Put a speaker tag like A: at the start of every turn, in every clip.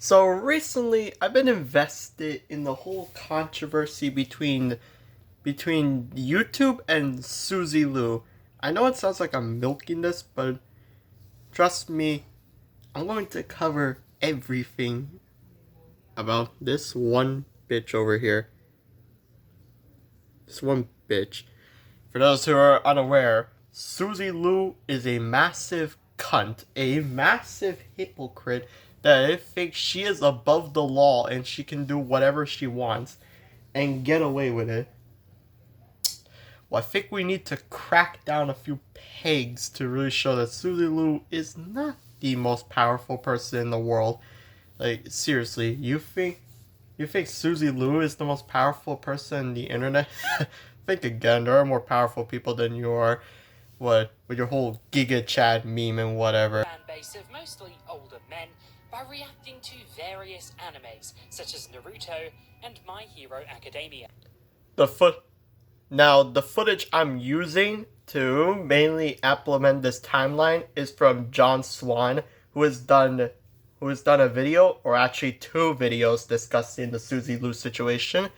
A: So recently, I've been invested in the whole controversy between YouTube and Suzy Lou. I know it sounds like I'm milking this, but trust me, I'm going to cover everything about this one bitch over here. This one bitch. For those who are unaware, Suzy Lou is a massive cunt, a massive hypocrite that thinks she is above the law and she can do whatever she wants and get away with it. Well, I think we need to crack down a few pegs to really show that Suzy Lou is not the most powerful person in the world. Like, seriously, you think Suzy Lou is the most powerful person on the internet? Think again, there are more powerful people than you are. What, with your whole Giga Chad meme and whatever.
B: Fan base of mostly older men by reacting to various animes such as Naruto and My Hero Academia.
A: The footage I'm using to mainly implement this timeline is from John Swan, who has done a video, or actually two videos, discussing the Suzy Lou situation.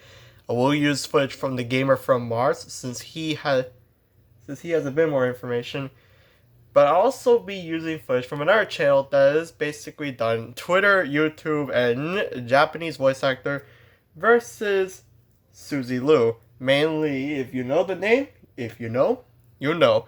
A: I will use footage from the Gamer from Mars since he has a bit more information. But I'll also be using footage from another channel that is basically done Twitter, YouTube, and Japanese voice actor versus Suzy Lou. Mainly, if you know the name, if you know, you know.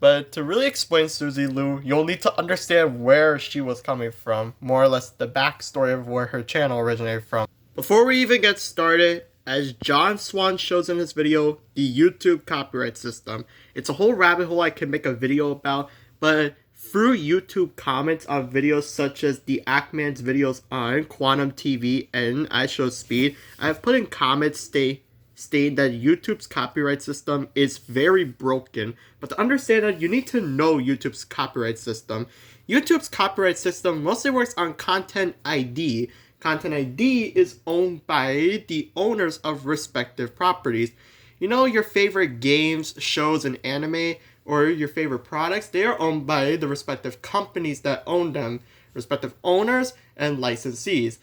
A: But to really explain Suzy Lou, you'll need to understand where she was coming from, more or less the backstory of where her channel originated from. Before we even get started, as John Swan shows in his video, the YouTube copyright system. It's a whole rabbit hole I can make a video about, but through YouTube comments on videos such as the Ackman's videos on Quantum TV and I Show Speed, I've put in comments stating that YouTube's copyright system is very broken. But to understand that, you need to know YouTube's copyright system. YouTube's copyright system mostly works on Content ID. Content ID is owned by the owners of respective properties. You know, your favorite games, shows, and anime, or your favorite products, they are owned by the respective companies that own them, respective owners and licensees.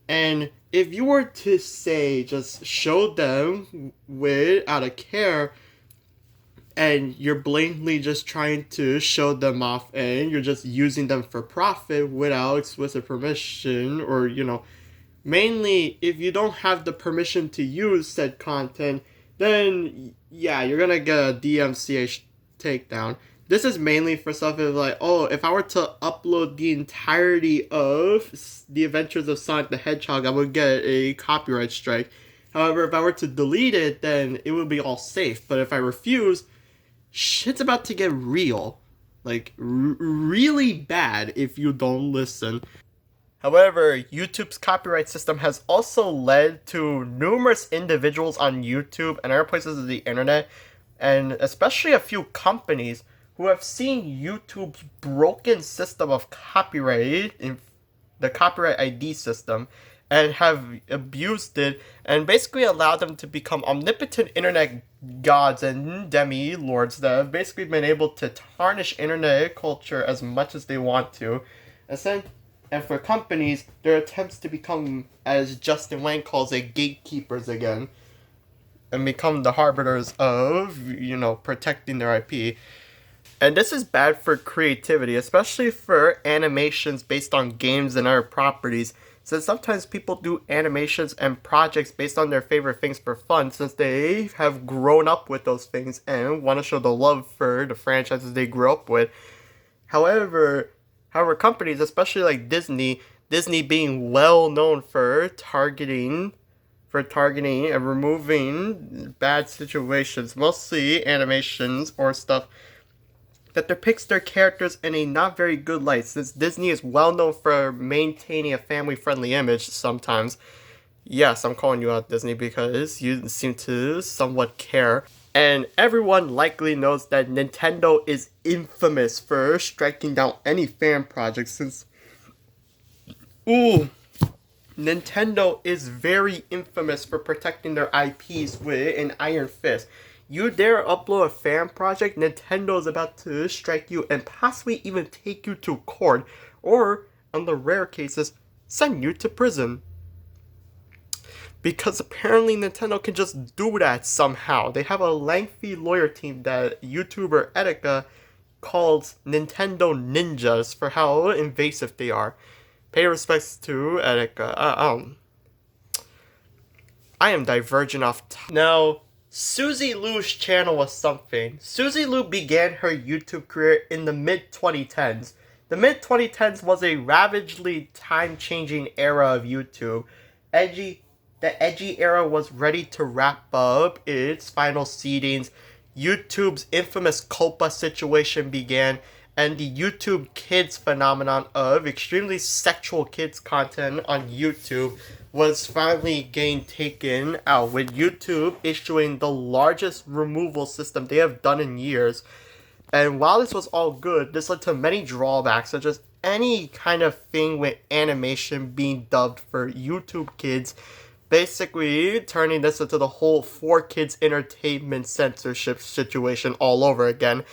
A: And if you were to say just show them without a care, and you're blatantly just trying to show them off and you're just using them for profit without explicit permission, or, you know, mainly if you don't have the permission to use said content, then yeah, you're gonna get a DMCA takedown. This is mainly for stuff like, oh, if I were to upload the entirety of The Adventures of Sonic the Hedgehog, I would get a copyright strike. However, if I were to delete it, then it would be all safe. But if I refuse, shit's about to get real. Like, really bad if you don't listen. However, YouTube's copyright system has also led to numerous individuals on YouTube and other places of the internet, and especially a few companies, who have seen YouTube's broken system of copyright, in the copyright ID system, and have abused it and basically allowed them to become omnipotent internet gods and demi-lords that have basically been able to tarnish internet culture as much as they want to. And for companies, their attempts to become, as Justin Wang calls it, gatekeepers again, and become the harbiters of, you know, protecting their IP. And this is bad for creativity, especially for animations based on games and other properties, since sometimes people do animations and projects based on their favorite things for fun, since they have grown up with those things and want to show the love for the franchises they grew up with. However, companies, especially like Disney being well known for targeting and removing bad situations, mostly animations or stuff that depicts their characters in a not very good light, since Disney is well known for maintaining a family-friendly image sometimes. Yes, I'm calling you out, Disney, because you seem to somewhat care. And everyone likely knows that Nintendo is infamous for striking down any fan project, since Nintendo is very infamous for protecting their IPs with an iron fist. You dare upload a fan project, Nintendo is about to strike you and possibly even take you to court, or, on the rare cases, send you to prison. Because apparently Nintendo can just do that somehow. They have a lengthy lawyer team that YouTuber Etika calls Nintendo Ninjas for how invasive they are. Pay respects to Etika. I am diverging off. Now, Suzy Lu's channel was something. Suzy Lu began her YouTube career in the mid-2010s. The mid-2010s was a ravagely time-changing era of YouTube. The edgy era was ready to wrap up its final seedings. YouTube's infamous Copa situation began, and the YouTube Kids phenomenon of extremely sexual kids content on YouTube was finally getting taken out, with YouTube issuing the largest removal system they have done in years. And while this was all good, this led to many drawbacks, such as any kind of thing with animation being dubbed for YouTube Kids, basically turning this into the whole 4Kids entertainment censorship situation all over again.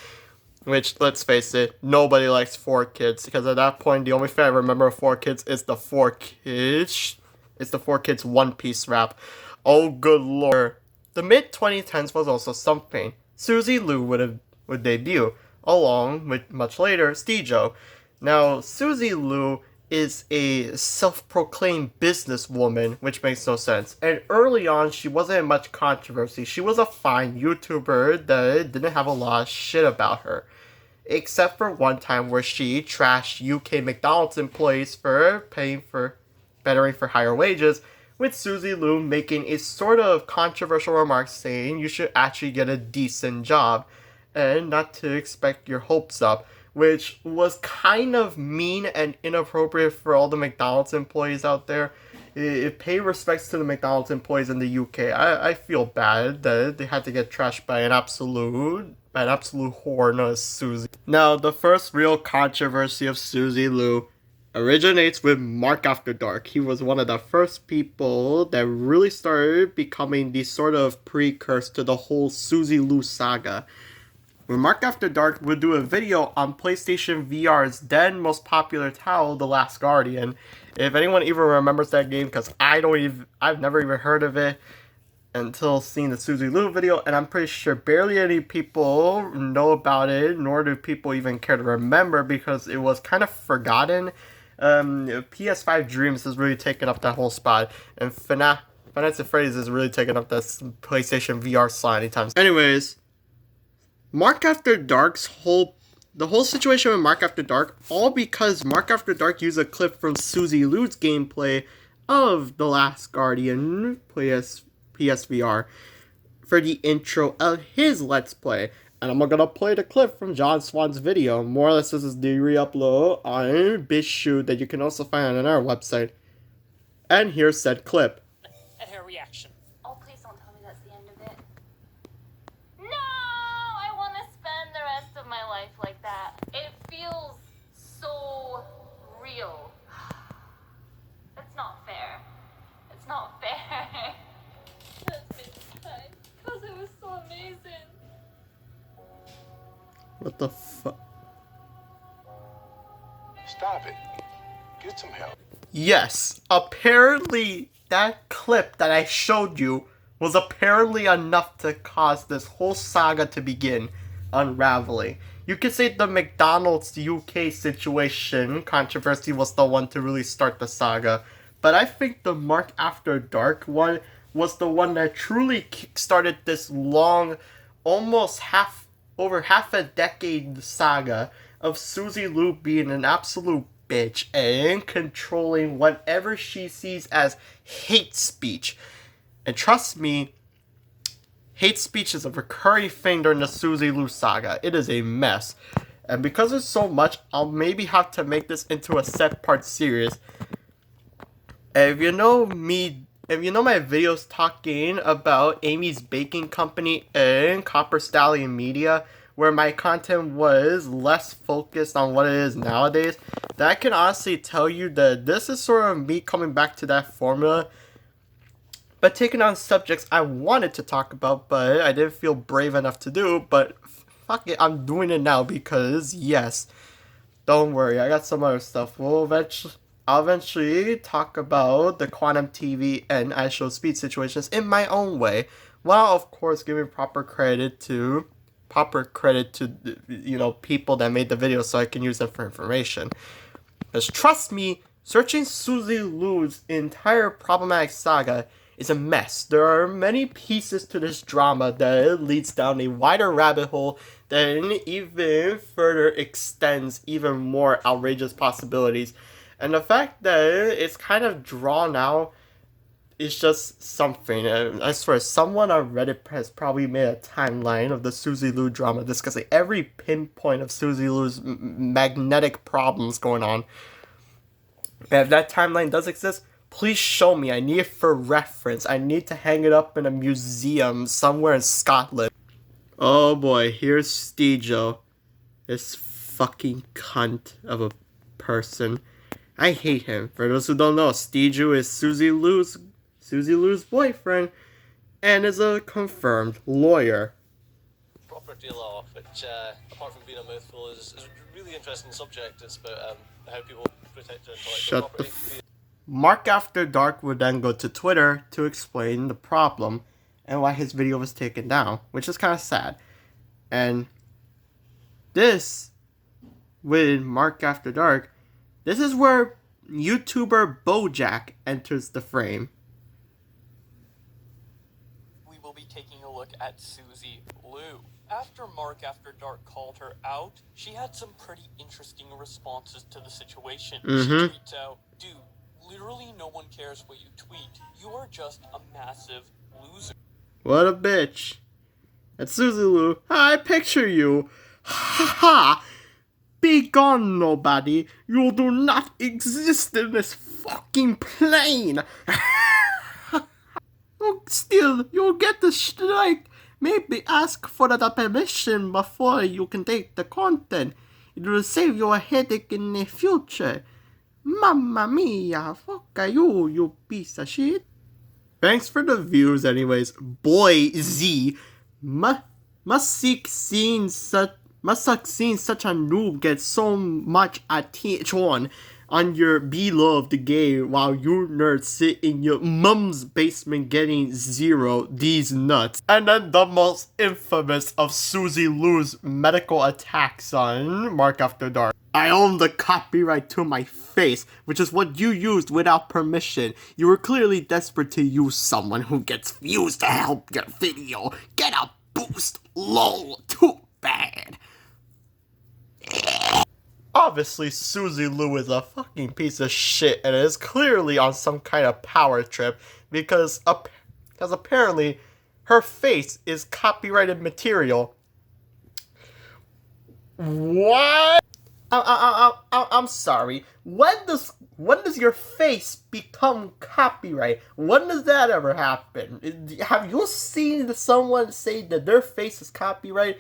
A: Which, let's face it, nobody likes 4Kids, because at that point, the only thing I remember of 4Kids is the 4Kids. It's the 4Kids One Piece rap. Oh, good lord. The mid-2010s was also something. Suzy Lu would debut, along with, much later, Steejo. Now, Suzy Lu is a self-proclaimed businesswoman, which makes no sense. And early on, she wasn't in much controversy. She was a fine YouTuber that didn't have a lot of shit about her. Except for one time where she trashed UK McDonald's employees for bettering for higher wages, with Suzy Lu making a sort of controversial remark saying you should actually get a decent job and not to expect your hopes up, which was kind of mean and inappropriate for all the McDonald's employees out there. Pay respects to the McDonald's employees in the UK. I feel bad that they had to get trashed by an absolute whore known as Suzy. Now, the first real controversy of Suzy Lu originates with Mark After Dark. He was one of the first people that really started becoming the sort of precursor to the whole Suzy Lu saga. When Mark After Dark would do a video on PlayStation VR's then most popular title, The Last Guardian. If anyone even remembers that game, because I've never even heard of it until seeing the Suzy Lu video, and I'm pretty sure barely any people know about it, nor do people even care to remember, because it was kind of forgotten. PS5 Dreams has really taken up that whole spot, and Five Nights at Freddy's is really taking up this PlayStation VR slot anytime. Anyways, the whole situation with Mark After Dark, all because Mark After Dark used a clip from Suzy Lu's gameplay of The Last Guardian PSVR for the intro of his Let's Play. And I'm gonna play the clip from John Swan's video. More or less, this is the re-upload on BitChute that you can also find on our website. And here's said clip.
B: And her reaction.
C: Oh, please don't tell me that's the end of it. No! I want to spend the rest of my life like that. It feels so real. It's not fair. It's not fair. That's been time. Because it was so amazing.
A: What the fuck?
D: Stop it. Get some help.
A: Yes, apparently that clip that I showed you was apparently enough to cause this whole saga to begin unraveling. You could say the McDonald's UK situation controversy was the one to really start the saga, but I think the Mark After Dark one was the one that truly kickstarted this long, almost over half a decade saga of Suzy Lu being an absolute bitch and controlling whatever she sees as hate speech. And trust me, hate speech is a recurring thing during the Suzy Lu saga. It is a mess. And because there's so much, I'll maybe have to make this into a set-part series. And if you know my videos talking about Amy's Baking Company and Copper Stallion Media, where my content was less focused on what it is nowadays, that I can honestly tell you that this is sort of me coming back to that formula, but taking on subjects I wanted to talk about, but I didn't feel brave enough to do. But fuck it, I'm doing it now because, yes, don't worry, I got some other stuff. I'll eventually talk about the quantum TV and IShowSpeed situations in my own way, while of course giving proper credit to people that made the video so I can use them for information. Because trust me, searching Suzy Lu's entire problematic saga is a mess. There are many pieces to this drama that leads down a wider rabbit hole that even further extends even more outrageous possibilities. And the fact that it's kind of drawn out is just something. I swear, someone on Reddit has probably made a timeline of the Suzy Lu drama discussing every pinpoint of Suzy Lu's magnetic problems going on. And if that timeline does exist, please show me. I need it for reference. I need to hang it up in a museum somewhere in Scotland. Oh boy, here's Stejo. This fucking cunt of a person. I hate him. For those who don't know, Steju is Suzy Lu's boyfriend and is a confirmed lawyer.
E: Proper deal off, which apart from being a mouthful is a really interesting subject. It's about how people protect their intellectual property.
A: Mark After Dark would then go to Twitter to explain the problem and why his video was taken down, which is kind of sad. And this, with Mark After Dark, this is where YouTuber Bojack enters the frame.
F: We will be taking a look at Suzy Lu. After Mark After Dark called her out, she had some pretty interesting responses to the situation. She tweets out, "Dude, literally no one cares what you tweet. You are just a massive loser."
A: What a bitch. And Suzy Lu, I picture you. Ha ha! Be gone, nobody. You do not exist in this fucking plane. Still, you'll get the strike. Maybe ask for the permission before you can take the content. It will save you a headache in the future. Mamma mia, fuck you, you piece of shit. Thanks for the views anyways. Boy Z must suck seeing such a noob get so much attention on your beloved game while you nerds sit in your mom's basement getting zero these nuts. And then the most infamous of Suzy Lu's medical attacks on Mark After Dark. I own the copyright to my face, which is what you used without permission. You were clearly desperate to use someone who gets views to help your video get a boost. Lol, too bad. Obviously, Suzy Lu is a fucking piece of shit and is clearly on some kind of power trip because apparently her face is copyrighted material. What? I'm sorry. When does your face become copyright? When does that ever happen? Have you seen someone say that their face is copyright?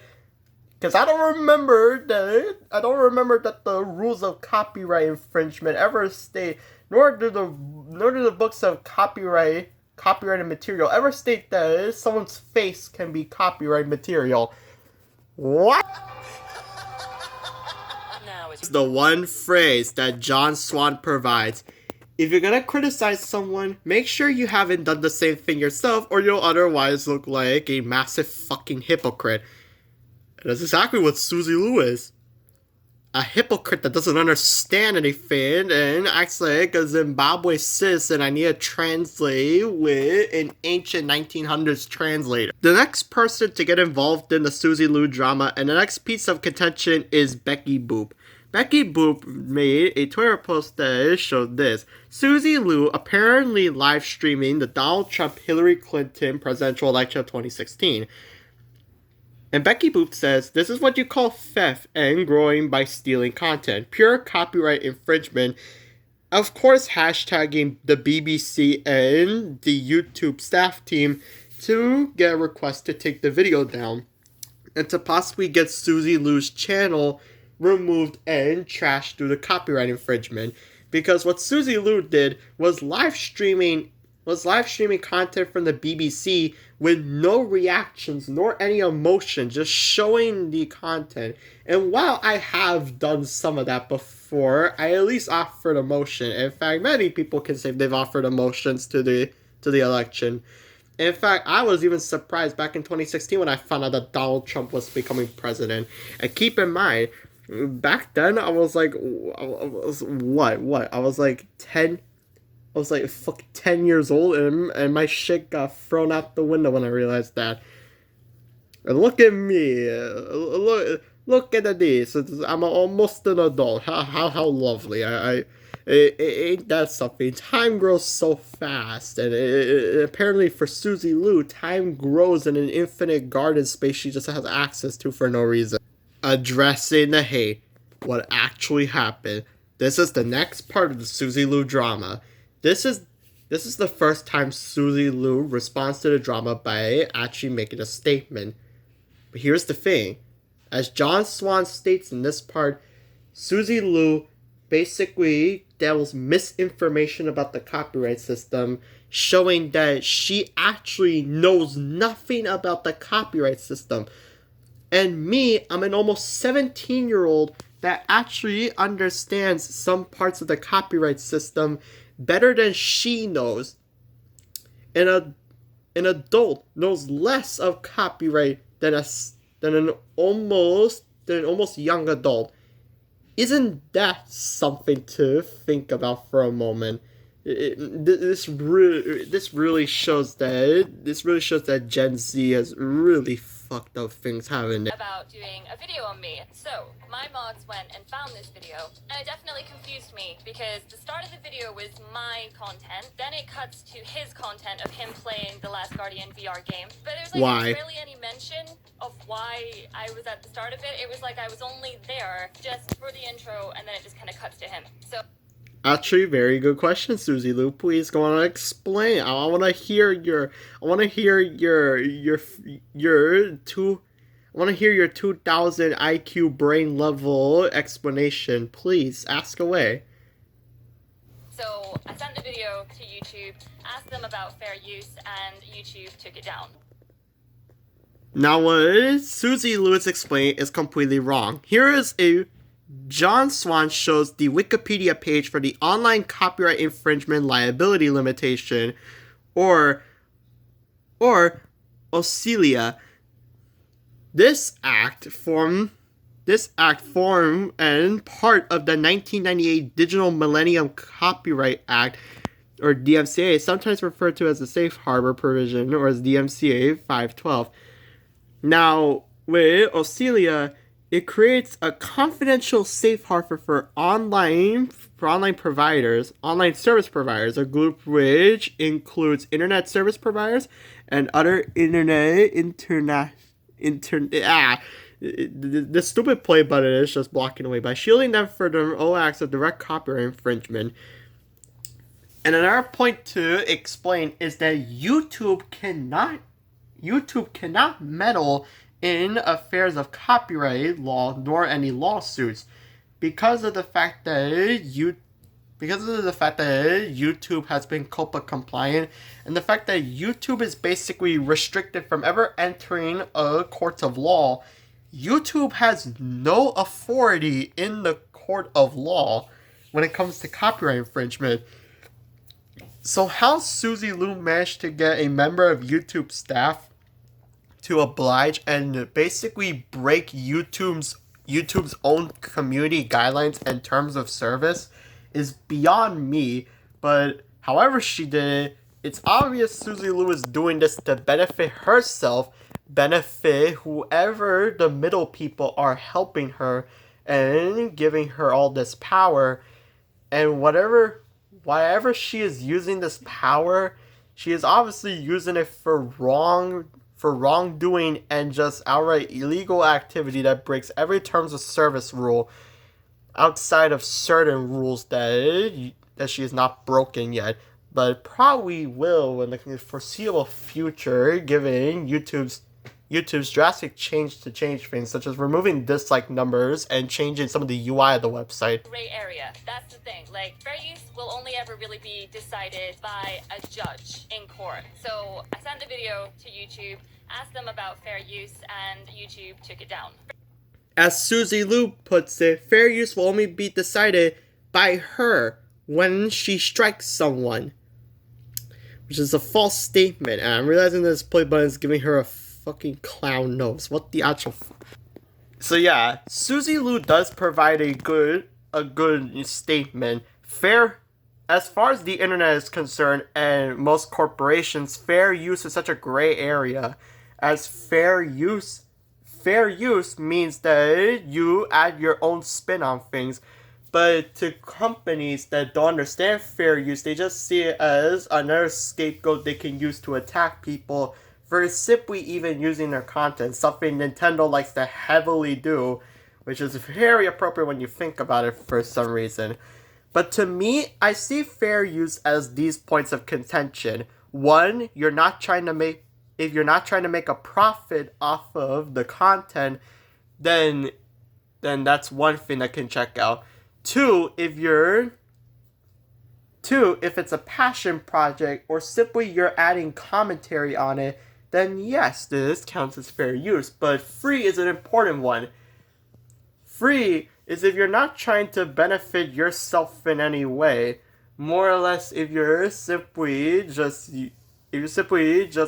A: Because I don't remember that the rules of copyright infringement ever state, nor do the books of copyrighted material ever state that someone's face can be copyright material. What? It's the one phrase that John Swan provides. If you're gonna criticize someone, make sure you haven't done the same thing yourself, or you'll otherwise look like a massive fucking hypocrite. And that's exactly what Suzy Lu is. A hypocrite that doesn't understand anything and acts like a Zimbabwe citizen I need to translate with an ancient 1900s translator. The next person to get involved in the Suzy Lu drama and the next piece of contention is Becky Boop. Becky Boop made a Twitter post that showed this. Suzy Lu apparently live streaming the Donald Trump-Hillary Clinton presidential election of 2016. And Becky Boop says, "This is what you call theft and growing by stealing content. Pure copyright infringement." Of course, hashtagging the BBC and the YouTube staff team to get a request to take the video down. And to possibly get Suzy Lu's channel removed and trashed due to copyright infringement. Because what Suzy Lu did was live streaming content from the BBC with no reactions nor any emotion, just showing the content. And while I have done some of that before, before, I at least offered a motion. In fact, many people can say they've offered emotions to the election. In fact, I was even surprised back in 2016 when I found out that Donald Trump was becoming president. And keep in mind, back then I was like, what? I was like 10. I was like 10 years old, and my shit got thrown out the window when I realized that. And look at me, look at this. I'm almost an adult. How lovely. Ain't that something? Time grows so fast, and apparently for Suzy Lu, time grows in an infinite garden space she just has access to for no reason. Addressing the hate, what actually happened. This is the next part of the Suzy Lu drama. This is the first time Suzy Lu responds to the drama by actually making a statement. But here's the thing. As John Swan states in this part, Suzy Lu basically there was misinformation about the copyright system, showing that she actually knows nothing about the copyright system. And me, I'm an almost 17-year-old that actually understands some parts of the copyright system better than she knows. And an adult knows less of copyright than an almost young adult. Isn't that something to think about for a moment? This really shows that Gen Z has really fucked up things, haven't it?
C: About doing a video on me. So my mods went and found this video, and it definitely confused me because the start of the video was my content, then it cuts to his content of him playing the Last Guardian VR game. But there's barely any mention of why I was at the start of it. It was like I was only there just for the intro, and then it just kind of cuts to him. So.
A: Actually, very good question, Suzy Lu. Please go on and explain. I want to hear your 2000 IQ brain level explanation. Please ask away.
C: So I sent the video to YouTube, asked them about fair use, and YouTube took it down.
A: Now, what Suzy Lu is explaining is completely wrong. Here is a John Swan shows the Wikipedia page for the online copyright infringement liability limitation, or OCILIA. This act formed and part of the 1998 Digital Millennium Copyright Act, or DMCA, sometimes referred to as the Safe Harbor Provision, or as DMCA 512. Now, with OCILIA, it creates a confidential safe harbor for online providers, online service providers, a group which includes internet service providers and other the stupid play button is just blocking away by shielding them from all acts of direct copyright infringement. And another point to explain is that YouTube cannot meddle in affairs of copyright law nor any lawsuits because of the fact that YouTube has been COPPA compliant, and the fact that YouTube is basically restricted from ever entering a court of law. YouTube has no authority in the court of law when it comes to copyright infringement. So how Suzy Lu managed to get a member of YouTube staff to oblige and basically break YouTube's own community guidelines and terms of service is beyond me. But however she did it, it's obvious Suzy Lu is doing this to benefit herself, benefit whoever the middle people are helping her and giving her all this power. And whatever she is using this power, she is obviously using it for wrongdoing and just outright illegal activity that breaks every terms of service rule outside of certain rules that she has not broken yet, but probably will in the foreseeable future, given YouTube's drastic change to change things, such as removing dislike numbers and changing some of the UI of the website.
C: Gray area. That's the thing. Like, fair use will only ever really be decided by a judge in court. So I sent the video to YouTube, asked them about fair use, and YouTube took it down.
A: As Suzy Lu puts it, fair use will only be decided by her when she strikes someone. Which is a false statement, and I'm realizing this play button is giving her a fucking clown nose. What the actual So yeah, Suzy Lu does provide a good statement. Fair, as far as the internet is concerned, and most corporations, fair use is such a gray area. As fair use means that you add your own spin on things. But to companies that don't understand fair use, they just see it as another scapegoat they can use to attack people for simply even using their content, something Nintendo likes to heavily do, which is very appropriate when you think about it for some reason. But to me, I see fair use as these points of contention. One, if you're not trying to make a profit off of the content, then that's one thing that can check out. Two, if it's a passion project or simply you're adding commentary on it, then yes, this counts as fair use. But free is an important one. Free is if you're not trying to benefit yourself in any way. More or less, if you're simply just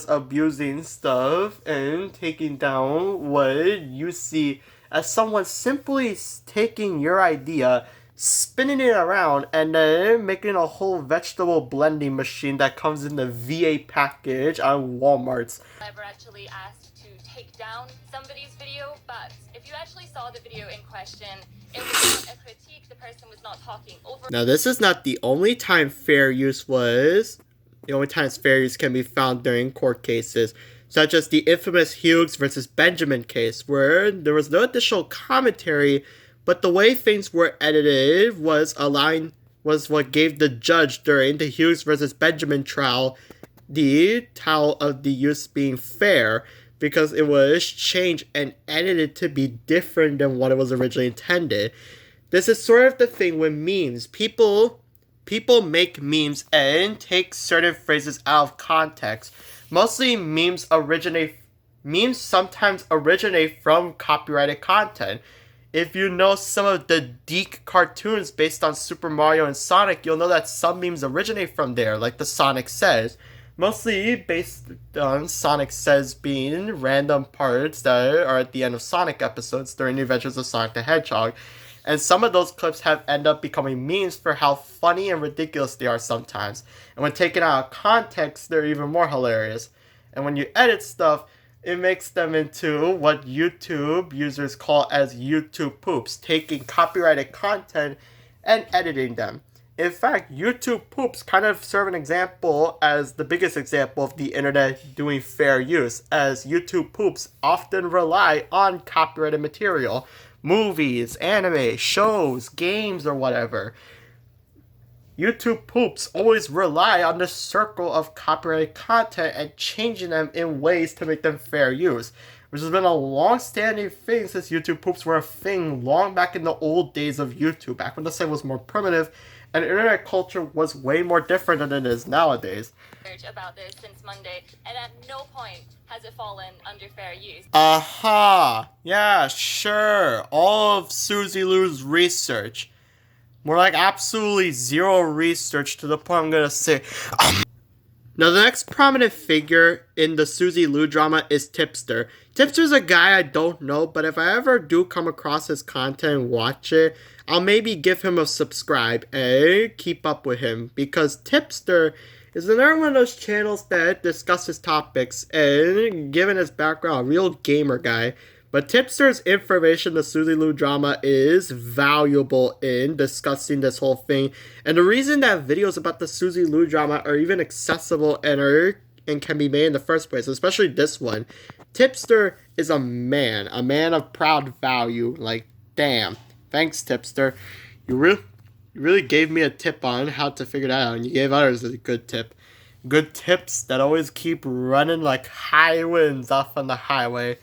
A: abusing stuff and taking down what you see as someone simply taking your idea, spinning it around, and then making a whole vegetable blending machine that comes in the VA package on Walmart's.
C: Ever actually asked to take down somebody's video, but if you actually saw the video in question, it was not a critique. The person was not talking over.
A: Now, this is not the only time fair use can be found during court cases, such as the infamous Hughes versus Benjamin case, where there was no additional commentary, but the way things were edited was what gave the judge during the Hughes versus Benjamin trial the title of the use being fair, because it was changed and edited to be different than what it was originally intended. This is sort of the thing with memes. People make memes and take certain phrases out of context. Mostly memes sometimes originate from copyrighted content. If you know some of the Deke cartoons based on Super Mario and Sonic, you'll know that some memes originate from there, like the Sonic Says. Mostly based on Sonic Says being random parts that are at the end of Sonic episodes during the adventures of Sonic the Hedgehog. And some of those clips have ended up becoming memes for how funny and ridiculous they are sometimes. And when taken out of context, they're even more hilarious. And when you edit stuff, it makes them into what YouTube users call as YouTube poops, taking copyrighted content and editing them. In fact, YouTube poops kind of serve an example as the biggest example of the internet doing fair use, as YouTube poops often rely on copyrighted material. Movies, anime, shows, games, or whatever. YouTube poops always rely on the circle of copyrighted content and changing them in ways to make them fair use, which has been a long-standing thing since YouTube poops were a thing long back in the old days of YouTube, back when the site was more primitive and internet culture was way more different than it is nowadays.
C: About this since Monday, and at no point has it fallen under fair use.
A: Aha! Yeah, sure. All of Suzy Lu's research. More like absolutely zero research, to the point I'm gonna say. Now, the next prominent figure in the Suzy Lu drama is Tipster. Tipster's a guy I don't know, but if I ever do come across his content and watch it, I'll maybe give him a subscribe and keep up with him, because Tipster is another one of those channels that discusses topics, and given his background, a real gamer guy. But Tipster's information, the Suzy Lu drama, is valuable in discussing this whole thing. And the reason that videos about the Suzy Lu drama are even accessible and can be made in the first place, especially this one, Tipster is a man of proud value. Like, damn. Thanks, Tipster. You really gave me a tip on how to figure that out, and you gave others a good tip. Good tips that always keep running like high winds off on the highway.